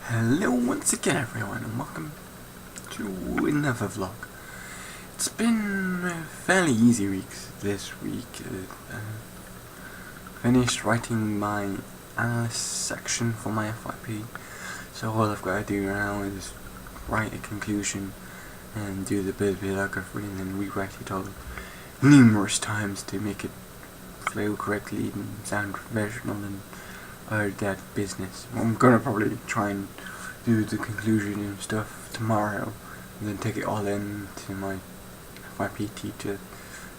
Hello once again everyone and welcome to another vlog. It's been a fairly easy week this week. Finished writing my analysis section for my FYP, so all I've got to do now is write a conclusion and do the bibliography and then rewrite it all numerous times to make it flow correctly and sound professional and all that business. I'm gonna probably try and do the conclusion and stuff tomorrow and then take it all in to my FYP teacher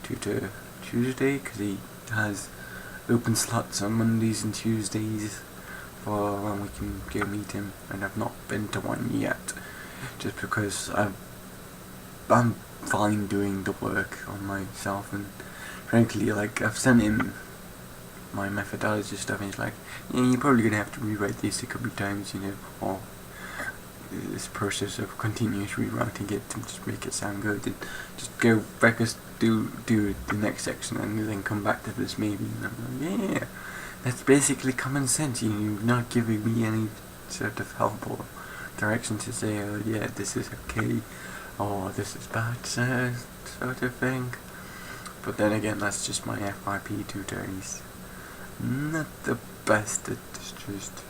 to Tuesday, because he has open slots on Mondays and Tuesdays for when we can go meet him, and I've not been to one yet just because I'm fine doing the work on myself, and frankly, like, I've sent him my methodology stuff and he's like, yeah, you're probably gonna have to rewrite this a couple of times, or this process of continuous rewriting it to just make it sound good, and just go back and do the next section and then come back to this maybe. And I'm like, yeah, that's basically common sense. You're not giving me any sort of helpful direction to say, oh yeah, this is okay, or this is bad, sort of thing. But then again, that's just my FYP tutor. He's not the best at just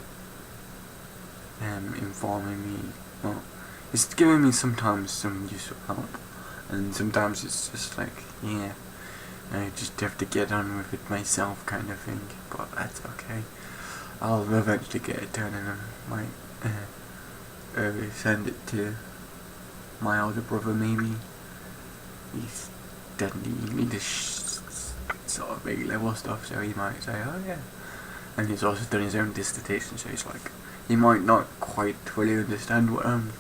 informing me. Well, it's giving me sometimes some useful help, and sometimes it's just like, yeah, I just have to get on with it myself kind of thing, but that's okay. I'll eventually get it done, and I might send it to my older brother maybe. He's studying this sort of A-level stuff, so he might say, oh yeah. And he's also done his own dissertation, so he's like, he might not quite fully understand what I'm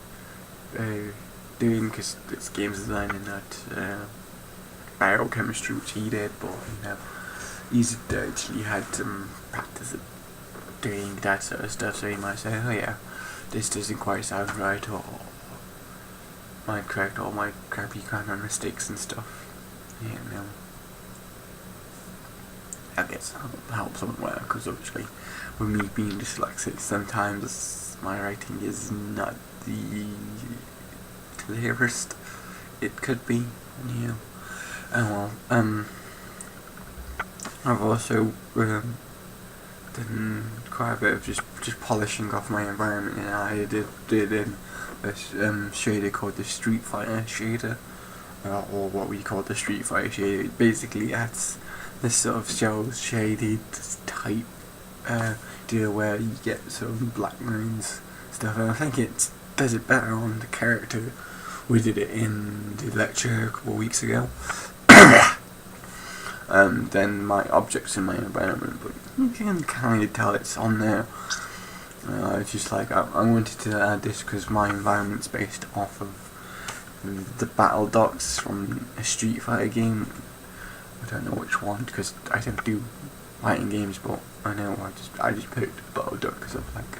doing, because it's games design and not biochemistry, which he did, but he's actually had some practice at doing that sort of stuff, so he might say, oh yeah, this doesn't quite sound right, or might correct all my crappy grammar mistakes and stuff. Yeah, I guess help somewhere, because obviously with me being dyslexic, sometimes my writing is not the clearest it could be. Yeah. Oh well. I've also done quite a bit of just polishing off my environment, and I did in this shader called the Street Fighter shader, or what we call the Street Fighter shader. It basically adds this sort of shaded type deal where you get some black marines stuff, and I think it does it better on the character. We did it in the lecture a couple of weeks ago. Then my objects in my environment, but you can kind of tell it's on there. It's just like I wanted to add this because my environment's based off of the battle docks from a Street Fighter game. I don't know which one, because I don't do fighting games, but I know I just picked Battle Duck because I was like,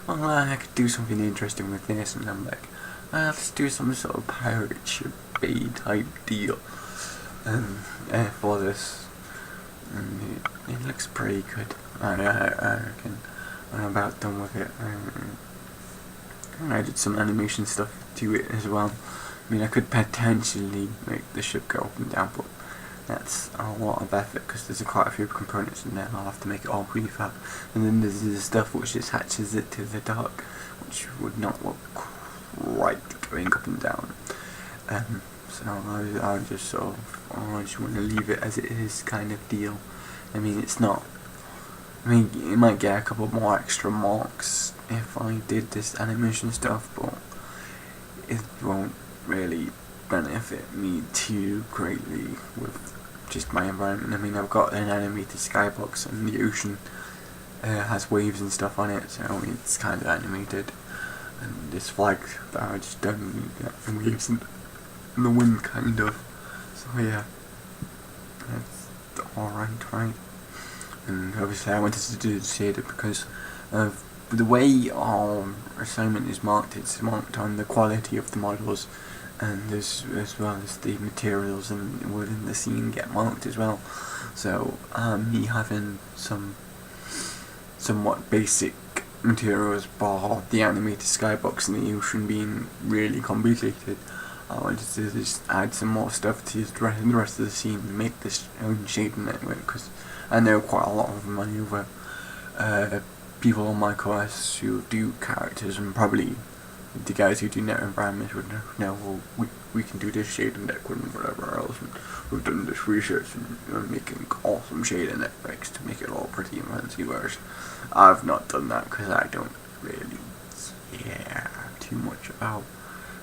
well, I could do something interesting with this, and I'm like, let's do some sort of pirate ship type deal for this, and it looks pretty good. I reckon I'm about done with it. I did some animation stuff to it as well. I mean, I could potentially make the ship go up and down, but that's a lot of effort because there's quite a few components in there. I'll have to make it all prefab, and then there's the stuff which attaches it to the dock, which would not look right going up and down. So I just sort of, I just want to leave it as it is kind of deal. I mean, it's not. I mean, it might get a couple more extra marks if I did this animation stuff, but it won't really benefit me too greatly with just my environment. I mean, I've got an animated skybox, and the ocean has waves and stuff on it, so it's kind of animated. And this flag that I just done, waves and the wind, kind of. So yeah, that's alright, right? And obviously I wanted to do the shader because of the way our assignment is marked. It's marked on the quality of the models, and as well as the materials and within the scene get marked as well. So me having some somewhat basic materials bar the animated skybox and the ocean being really complicated. I wanted to just add some more stuff to the rest of the scene and make this own shading network, because I know quite a lot of money over people on my course who do characters, and probably the guys who do net environments would know, well, we can do this shading network and whatever else, and we've done this research and making awesome shading networks to make it all pretty and fancy, whereas I've not done that because I don't really care too much about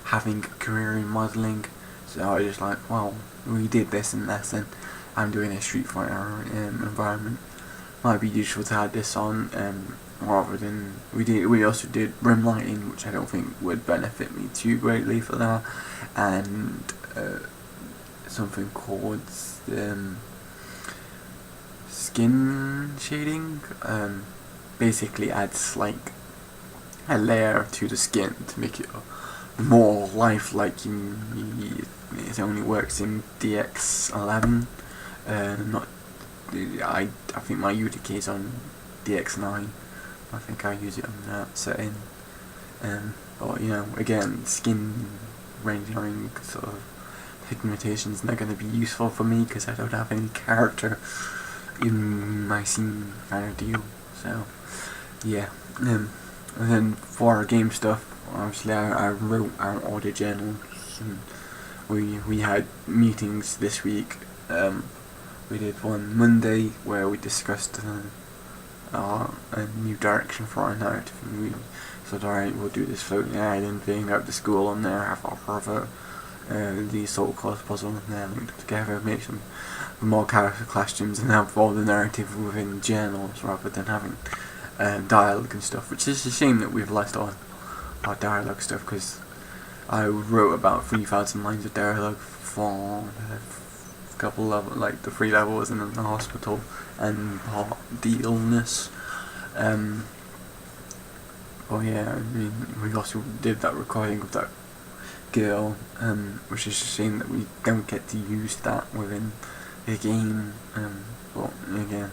having a career in modelling. So I just like, well, we did this and this, and I'm doing a Street Fighter environment. Might be useful to add this on, rather than we also did rim lighting, which I don't think would benefit me too greatly for that, and something called skin shading. Basically adds like a layer to the skin to make it more lifelike. It only works in DX11. Not I think my UDK is on DX9. I think I use it on that setting. But again, skin rendering sort of pigmentation is not going to be useful for me because I don't have any character in my scene kind of deal. So yeah. And then for our game stuff, obviously I wrote our audit journals, and we had meetings this week. We did one Monday where we discussed a new direction for our narrative, and we said, alright, we'll do this floating island thing out the school on there, have our the Soul Course puzzle and then link them together, make some more character questions, and have all the narrative within journals rather than having dialogue and stuff, which is a shame that we've lost all our dialogue stuff, because I wrote about 3,000 lines of dialogue for a couple levels, like the 3 levels and then the hospital and the illness. But yeah, I mean, we also did that recording of that girl, which is a shame that we don't get to use that within the game. But again,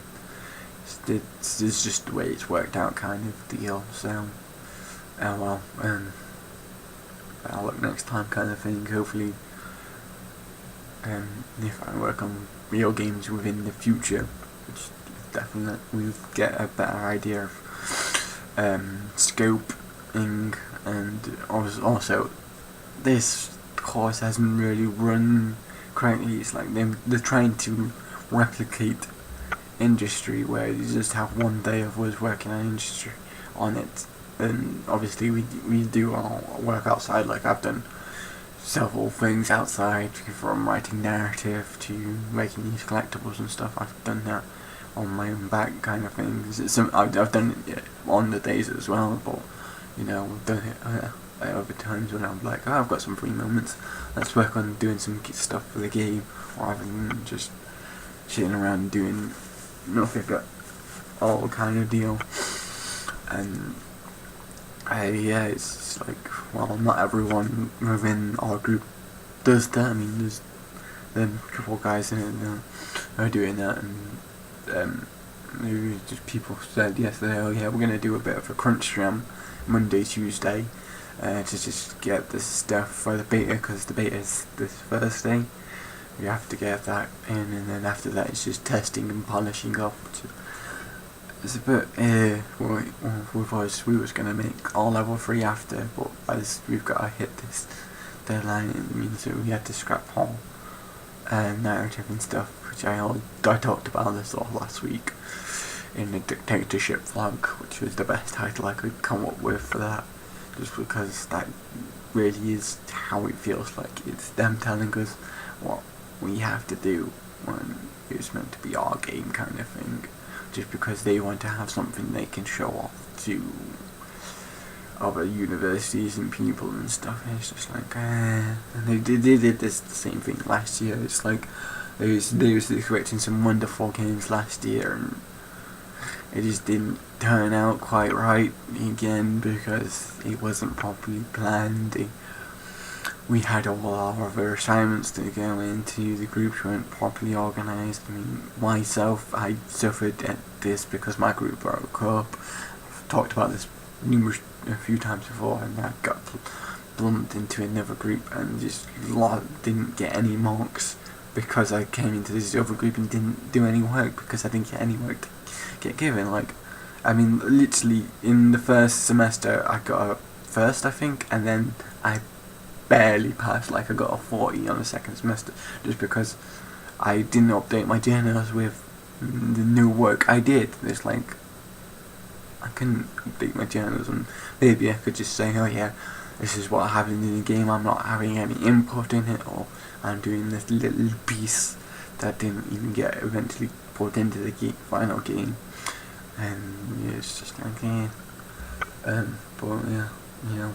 it's just the way it's worked out kind of deal. So, well, I'll look next time kind of thing. Hopefully, if I work on real games within the future, which definitely we'll get a better idea of scoping, and also this course hasn't really run correctly. It's like they're trying to replicate industry, where you just have one day of us working on industry on it, and obviously we do our work outside. Like I've done several things outside, from writing narrative to making these collectibles and stuff. I've done that on my own back kind of thing. I've done it on the days as well, but I've done it other times when I'm like, I've got some free moments, let's work on doing some stuff for the game, rather than just sitting around doing nothing at all kind of deal. And yeah, it's just like, well, not everyone within our group does that. I mean, there's a couple of guys in it that are doing that, and just people said yesterday, oh yeah, we're going to do a bit of a crunch jam Monday, Tuesday, to just get this stuff for the beta, because the beta is this Thursday. You have to get that in, and then after that it's just testing and polishing up. It's a bit, with us, we was going to make all level 3 after, but as we've got to hit this deadline, it means that we had to scrap all narrative and stuff, which I talked about this all last week in the dictatorship vlog, which was the best title I could come up with for that, just because that really is how it feels like. It's them telling us what we have to do when it's meant to be our game kind of thing, just because they want to have something they can show off to other universities and people and stuff. And it's just like, and they did this the same thing last year. It's like they was expecting some wonderful games last year, and it just didn't turn out quite right again, because it wasn't properly planned. We had all our other assignments to go into, the groups weren't properly organised. I mean, myself, I suffered at this because my group broke up. I've talked about this a few times before, and I got lumped into another group and just didn't get any marks because I came into this other group and didn't do any work because I didn't get any work to get given. Like, I mean, literally in the first semester I got a first, I think, and then I barely passed. Like, I got a 40 on the second semester just because I didn't update my journals with the new work I did. It's like, I couldn't update my journals, and maybe I could just say, oh yeah, this is what happened in the game, I'm not having any input in it, or I'm doing this little piece that didn't even get eventually put into the final game. And yeah, it's just like, yeah. But yeah, you know,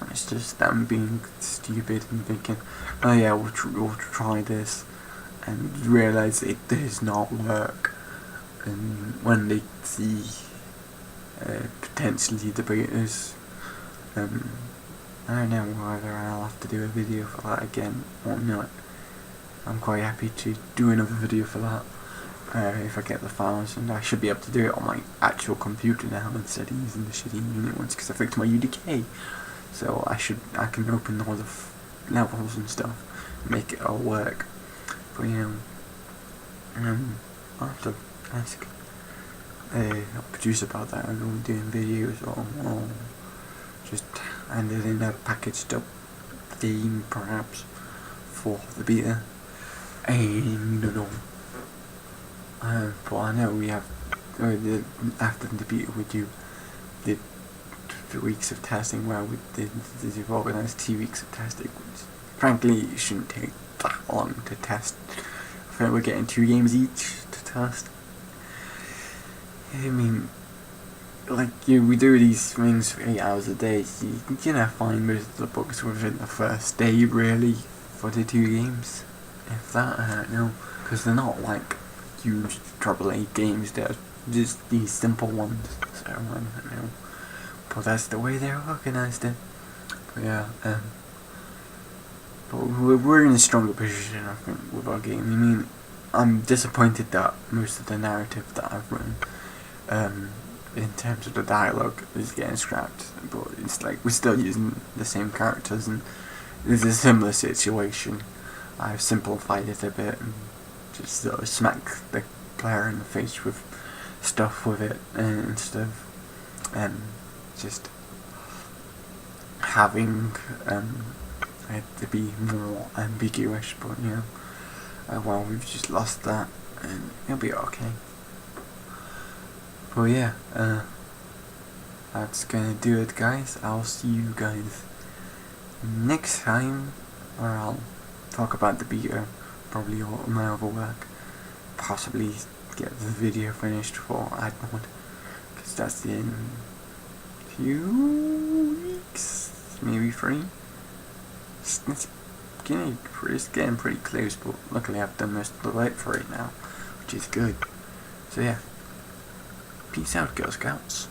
it's just them being stupid and thinking, oh yeah, we'll try this, and realise it does not work. And when they see potentially debaters, I don't know whether I'll have to do a video for that again or not. I'm quite happy to do another video for that if I get the files, and I should be able to do it on my actual computer now instead of using the shitty unit ones because I fixed my UDK. So I can open all the levels and stuff, and make it all work. But you know, I'll have to ask a producer about that. I'm going to be doing videos or just handed in a packaged up theme perhaps for the beta. I don't know. But I know we have after the beta we did 2 weeks of testing where we did organise 2 weeks of testing, which frankly it shouldn't take that long to test. I feel like we're getting 2 games each to test. I mean, like, we do these things for 8 hours a day, so you can find most of the bugs within the first day, really, for the 2 games. If that, I don't know, because they're not like huge AAA games, they're just these simple ones, so I don't know. But that's the way they organised it. But yeah, but we're in a stronger position, I think, with our game. I mean, I'm disappointed that most of the narrative that I've written, in terms of the dialogue, is getting scrapped. But it's like, we're still using the same characters, and it's a similar situation. I've simplified it a bit, and just sort of smack the player in the face with stuff with it, instead of, just having it to be more ambiguous. But you know, well, we've just lost that, and it'll be okay. But yeah, that's gonna do it, guys. I'll see you guys next time, where I'll talk about the beta, probably all my other work, possibly get the video finished for AdMod, because that's in 2 weeks, maybe 3. It's getting pretty close, but luckily I've done most of the work for it now, which is good. So yeah, peace out, Girl Scouts.